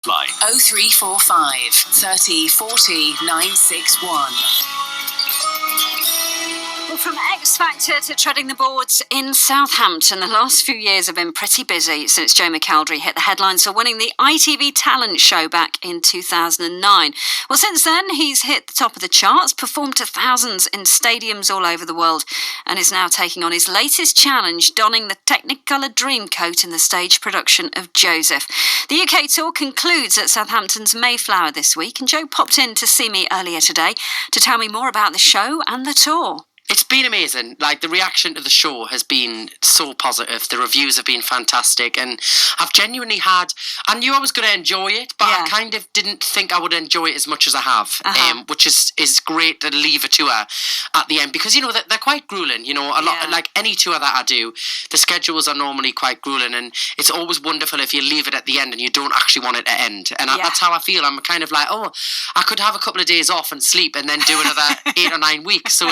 Line 0345 30 40 961. Well, from X Factor to treading the boards in Southampton, the last few years have been pretty busy since Joe McElderry hit the headlines for winning the ITV Talent Show back in 2009. Well, since then, he's hit the top of the charts, performed to thousands in stadiums all over the world, and is now taking on his latest challenge, donning the Technicolor Dreamcoat in the stage production of Joseph. The UK tour concludes at Southampton's Mayflower this week, and Joe popped in to see me earlier today to tell me more about the show and the tour. It's been amazing. Like, the reaction to the show has been so positive. The reviews have been fantastic, and I've genuinely I knew I was going to enjoy it, but I kind of didn't think I would enjoy it as much as I have, which is great to leave a tour at the end, because, you know, they're quite grueling, you know, a lot, like any tour that I do, the schedules are normally quite grueling, and it's always wonderful if you leave it at the end and you don't actually want it to end, and that's how I feel. I'm kind of like, oh, I could have a couple of days off and sleep and then do another 8 or 9 weeks, so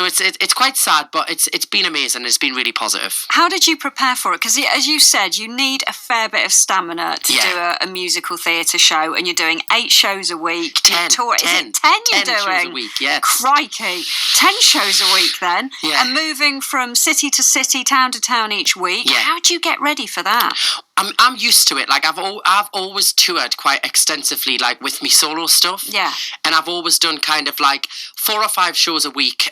it's quite sad, but it's been amazing. It's been really positive. How did you prepare for it? Because, as you said, you need a fair bit of stamina to do a musical theatre show, and you're doing 8 shows a week. 10. Is it 10 you're doing? 10 shows a week, yes. Crikey. 10 shows a week then? Yeah. And moving from city to city, town to town each week. Yeah. How do you get ready for that? I'm used to it. Like, I've always toured quite extensively, like, with me solo stuff. Yeah. And I've always done kind of like 4 or 5 shows a week,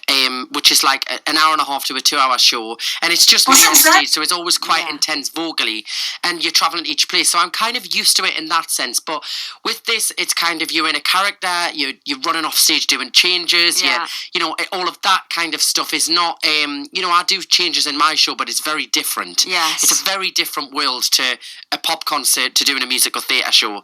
which is like an hour and a half to a 2-hour show. And it's just me on stage, so it's always quite intense vocally. And you're travelling to each place, so I'm kind of used to it in that sense. But with this, it's kind of, you're in a character, you're running off stage doing changes, you know, all of that kind of stuff is not, you know, I do changes in my show, but it's very different. Yes. It's a very different world to a pop concert to doing a musical theatre show.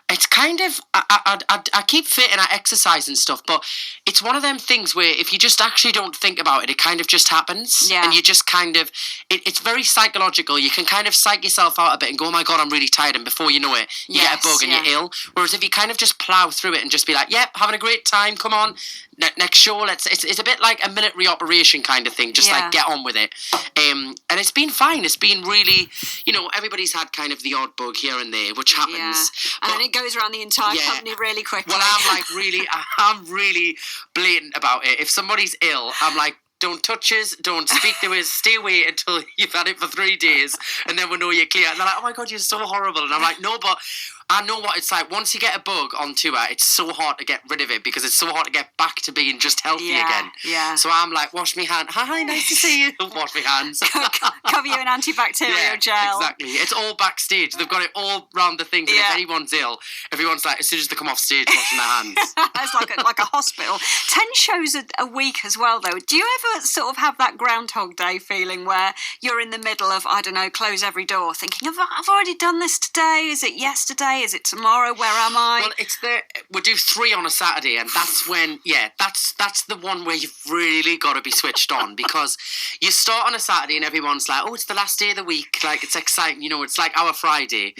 It's kind of, I keep fit and I exercise and stuff, but it's one of them things where if you just actually don't think about it, it kind of just happens. Yeah. And you just kind of, it's very psychological. You can kind of psych yourself out a bit and go, oh my God, I'm really tired. And before you know it, you get a bug and you're ill. Whereas if you kind of just plough through it and just be like, yep, having a great time, come on, next show, it's a bit like a military operation kind of thing, just like get on with it. And it's been fine. It's been really, you know, everybody's had kind of the odd bug here and there, which happens. Yeah. And then it goes around the entire company really quickly. Well, I'm really blatant about it. If somebody's ill, I'm like, don't touch us, don't speak to us, stay away until you've had it for 3 days, and then we'll know you're clear. And they're like, oh my God, you're so horrible. And I'm like, no, but I know what it's like. Once you get a bug on tour, it's so hard to get rid of it, because it's so hard to get back to being just healthy again. Yeah. So I'm like, wash me hands. Hi, nice to see you. Wash me hands. Cover you in antibacterial gel. Exactly. It's all backstage. They've got it all round the things. And if anyone's ill, everyone's like, as soon as they come off stage, washing their hands. It's like a hospital. 10 shows a week as well, though. Do you ever sort of have that Groundhog Day feeling where you're in the middle of, I don't know, close every door, thinking, I've already done this today? Is it yesterday? Is it tomorrow? Where am I? Well, we do 3 on a Saturday, and that's when, that's the one where you've really got to be switched on, because you start on a Saturday and everyone's like, oh, it's the last day of the week, like, it's exciting, you know, it's like our Friday.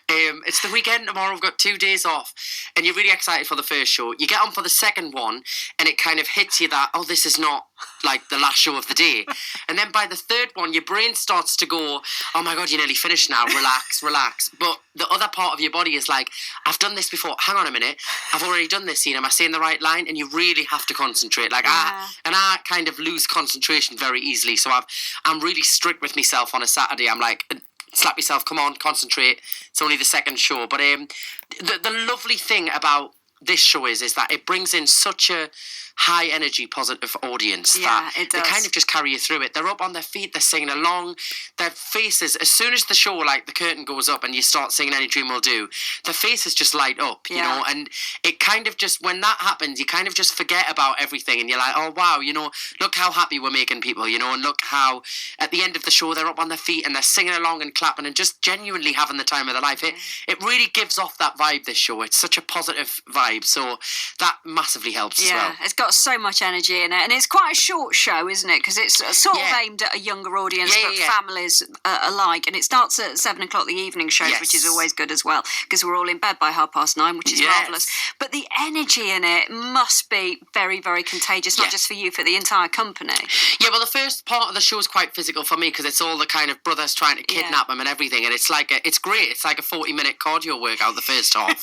It's the weekend tomorrow, we've got 2 days off, and you're really excited for the first show. You get on for the second one, and it kind of hits you that, oh, this is not like the last show of the day. And then by the third one, your brain starts to go, oh my God, you're nearly finished now, relax. But the other part of your body is like, I've done this before, hang on a minute, I've already done this scene, am I saying the right line? And you really have to concentrate. Like, I kind of lose concentration very easily, so I'm really strict with myself on a Saturday. I'm like, slap yourself, come on, concentrate, it's only the second show. But the lovely thing about this show is that it brings in such a high energy, positive audience that they kind of just carry you through it. They're up on their feet, they're singing along, their faces, as soon as the show, like the curtain goes up and you start singing Any Dream Will Do, their faces just light up, you know, and it kind of just, when that happens, you kind of just forget about everything, and you're like, oh wow, you know, look how happy we're making people, you know, and look how at the end of the show they're up on their feet and they're singing along and clapping and just genuinely having the time of their life. It really gives off that vibe, this show. It's such a positive vibe, so that massively helps as well. It's got got so much energy in it, and it's quite a short show, isn't it? Because it's sort of aimed at a younger audience, but families alike. And it starts at 7 o'clock, the evening shows, which is always good as well, because we're all in bed by 9:30, which is marvellous. But the energy in it must be very, very contagious, not just for you, for the entire company. Yeah, well, the first part of the show is quite physical for me because it's all the kind of brothers trying to kidnap him and everything, and it's like it's great. It's like a 40-minute cardio workout the first half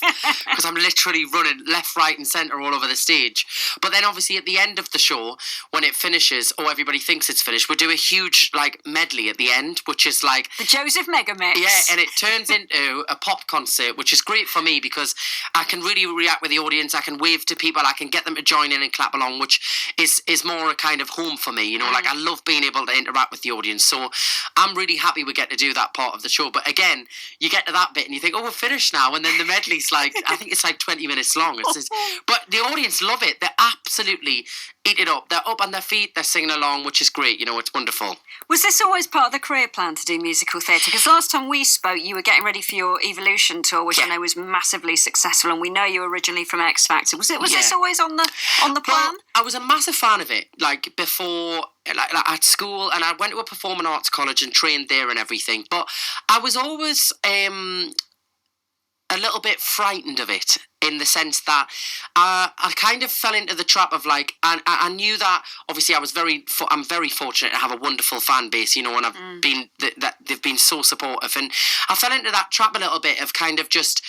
because I'm literally running left, right, and centre all over the stage. But then obviously at the end of the show, when it finishes, or everybody thinks it's finished, we do a huge like medley at the end, which is like the Joseph Mega Mix. Yeah, and it turns into a pop concert, which is great for me because I can really react with the audience. I can wave to people. I can get them to join in and clap along, which is more a kind of home for me. You know, like I love being able to interact with the audience. So I'm really happy we get to do that part of the show. But again, you get to that bit and you think, oh, we're finished now. And then the medley's like, I think it's like 20 minutes long. But the audience love it. They absolutely eat it up. They're up on their feet. They're singing along, which is great. You know, it's wonderful. Was this always part of the career plan to do musical theatre? Because last time we spoke, you were getting ready for your Evolution tour, which I know was massively successful, and we know you were originally from X Factor. Was this always on the plan? Well, I was a massive fan of it, like before, like at school, and I went to a performing arts college and trained there and everything. But I was always a little bit frightened of it, in the sense that I kind of fell into the trap of like, and I knew that obviously I'm very fortunate to have a wonderful fan base, you know, and I've been that they've been so supportive, and I fell into that trap a little bit of kind of just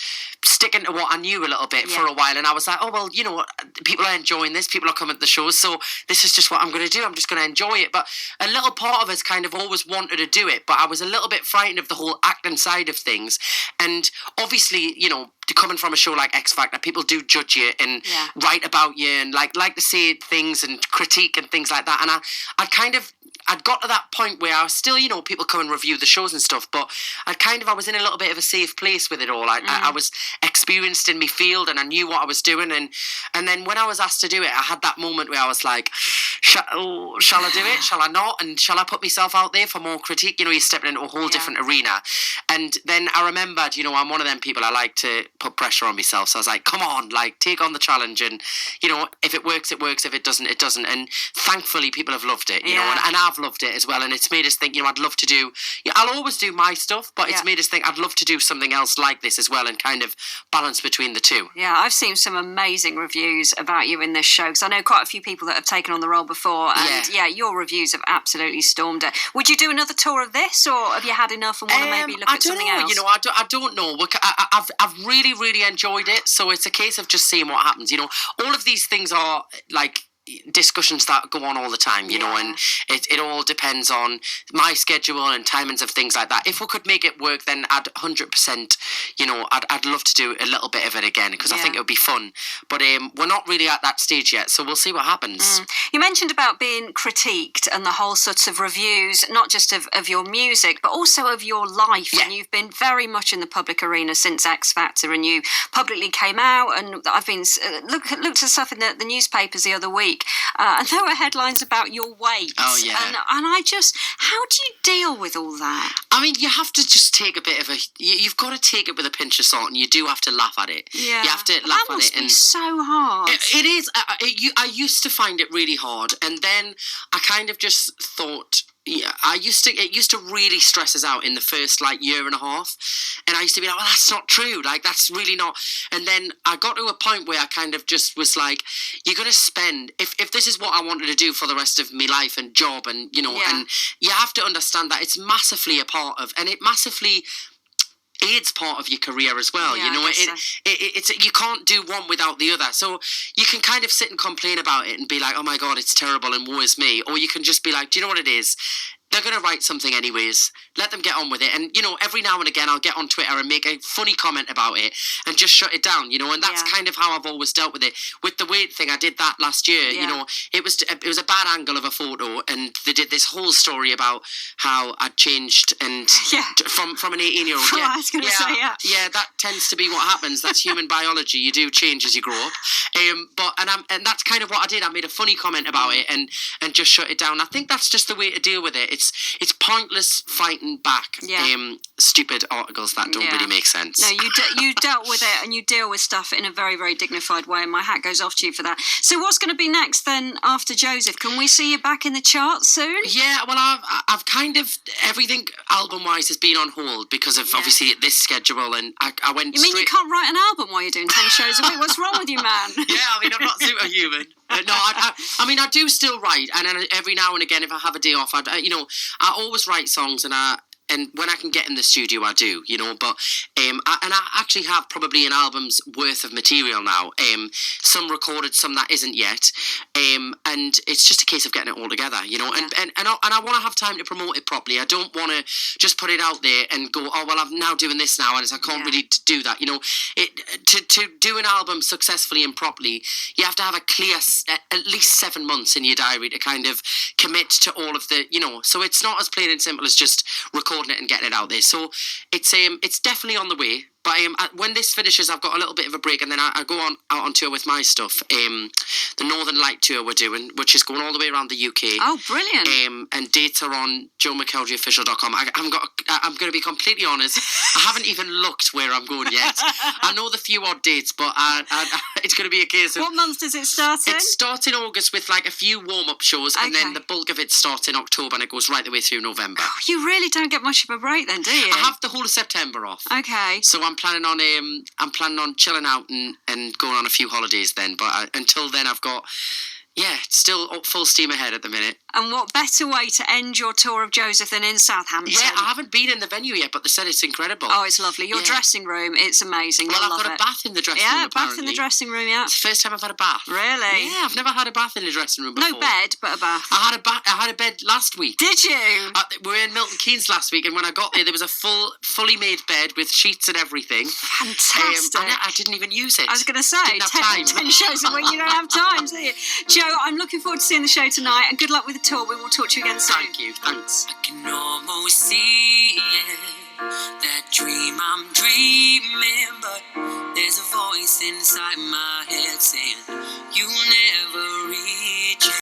sticking to what I knew a little bit for a while, and I was like, oh well, you know, people are enjoying this, people are coming to the shows, so this is just what I'm going to do. I'm just going to enjoy it. But a little part of us kind of always wanted to do it, but I was a little bit frightened of the whole acting side of things, and obviously, you know, coming from a show like X Factor, people do judge you and write about you and like to say things and critique and things like that. And I'd got to that point where I was still, you know, people come and review the shows and stuff, but I was in a little bit of a safe place with it all. I was experienced in my field and I knew what I was doing. And then when I was asked to do it, I had that moment where I was like, shall I do it? Shall I not? And shall I put myself out there for more critique? You know, you're stepping into a whole different arena. And then I remembered, you know, I'm one of them people, I like to put pressure on myself. So I was like, come on, like, take on the challenge. And, you know, if it works, it works. If it doesn't, it doesn't. And thankfully, people have loved it, you know, and I've loved it as well. And it's made us think, you know, I'd love to do, I'll always do my stuff, but it's made us think I'd love to do something else like this as well and kind of balance between the two. Yeah, I've seen some amazing reviews about you in this show, because I know quite a few people that have taken on the role before, and your reviews have absolutely stormed it. Would you do another tour of this, or have you had enough and want to maybe look at something else? You know, I don't know. I've really, really enjoyed it, so it's a case of just seeing what happens. You know, all of these things are like discussions that go on all the time, you know, and it all depends on my schedule and timings of things like that. If we could make it work, then I'd 100%, you know, I'd love to do a little bit of it again, because I think it would be fun. But we're not really at that stage yet, so we'll see what happens. You mentioned about being critiqued and the whole sorts of reviews, not just of your music, but also of your life. And you've been very much in the public arena since X Factor, and you publicly came out, and I've been looked at stuff in the newspapers the other week, and there were headlines about your weight. Oh, yeah. And I just, how do you deal with all that? I mean, you have to just take a bit of you've got to take it with a pinch of salt, and you do have to laugh at it. Yeah. You have to laugh at it. That must be so hard. It is. I used to find it really hard, and then I kind of just thought, it used to really stress us out in the first like year and a half, and I used to be like, well, that's not true, like that's really not. And then I got to a point where I kind of just was like, you're going to spend, if this is what I wanted to do for the rest of my life and job, and you know, and you have to understand that it's massively a part of, and it massively aids part of your career as well. You know, it's you can't do one without the other. So you can kind of sit and complain about it and be like, oh my God, it's terrible and woe is me. Or you can just be like, do you know what it is? They're going to write something anyways. Let them get on with it. And, you know, every now and again I'll get on Twitter and make a funny comment about it and just shut it down, you know, and that's kind of how I've always dealt with it. With the weight thing, I did that last year, you know, it was a bad angle of a photo, and they did this whole story about how I'd changed and from an 18-year-old. I was going to say, Yeah, that tends to be what happens. That's human biology. You do change as you grow up. And that's kind of what I did. I made a funny comment about it and just shut it down. I think that's just the way to deal with it. it's pointless fighting back stupid articles that don't really make sense. No, you dealt with it, and you deal with stuff in a very, very dignified way, and my hat goes off to you for that. So what's going to be next then after Joseph? Can we see you back in the charts soon? Yeah, well, I've kind of, everything album-wise has been on hold because of obviously this schedule, and I went You mean you can't write an album while you're doing 10 shows a week? What's wrong with you, man? Yeah, I mean, I'm not superhuman. No, I mean, I do still write, and then every now and again, if I have a day off, I always write songs, and when I can get in the studio, I do, But I actually have probably an album's worth of material now. Some recorded, some that isn't yet. And it's just a case of getting it all together, And I want to have time to promote it properly. I don't want to just put it out there and go, oh well, I'm now doing this now, and I can't really do that. To do an album successfully and properly, you have to have a clear at least 7 months in your diary to kind of commit to all of the, So it's not as plain and simple as just recording it and getting it out there. So it's definitely on the way. But when this finishes, I've got a little bit of a break, and then I go out on tour with my stuff. The Northern Light tour we're doing, which is going all the way around the UK. Oh, brilliant! And dates are on joemckelderryofficial.com. I'm going to be completely honest. I haven't even looked where I'm going yet. I know the few odd dates, but it's going to be a case of. What month does it start in? It starts in August with like a few warm-up shows, and then the bulk of it starts in October, and it goes right the way through November. Oh, you really don't get much of a break then, do you? I have the whole of September off. Okay. So I'm planning on chilling out and going on a few holidays then. But until then, I've got still full steam ahead at the minute. And what better way to end your tour of Joseph than in Southampton? Yeah, I haven't been in the venue yet, but they said it's incredible. Oh, it's lovely. Your dressing room, it's amazing. Well, I've got a bath in the dressing room. Yeah, bath in the dressing room. Yeah, it's the first time I've had a bath. Really? Yeah, I've never had a bath in the dressing room before. No bed, but a bath. I had a bed last week. Did you? We were in Milton Keynes last week, and when I got there was a fully made bed with sheets and everything. Fantastic. And I didn't even use it. I was going to say, didn't have time. 10 shows a week, you don't have time, do you? Joe, I'm looking forward to seeing the show tonight, and good luck with the tour. We will talk to you again soon. Thank you. Thanks. I can almost see it, that dream I'm dreaming, but there's a voice inside my head saying you'll never reach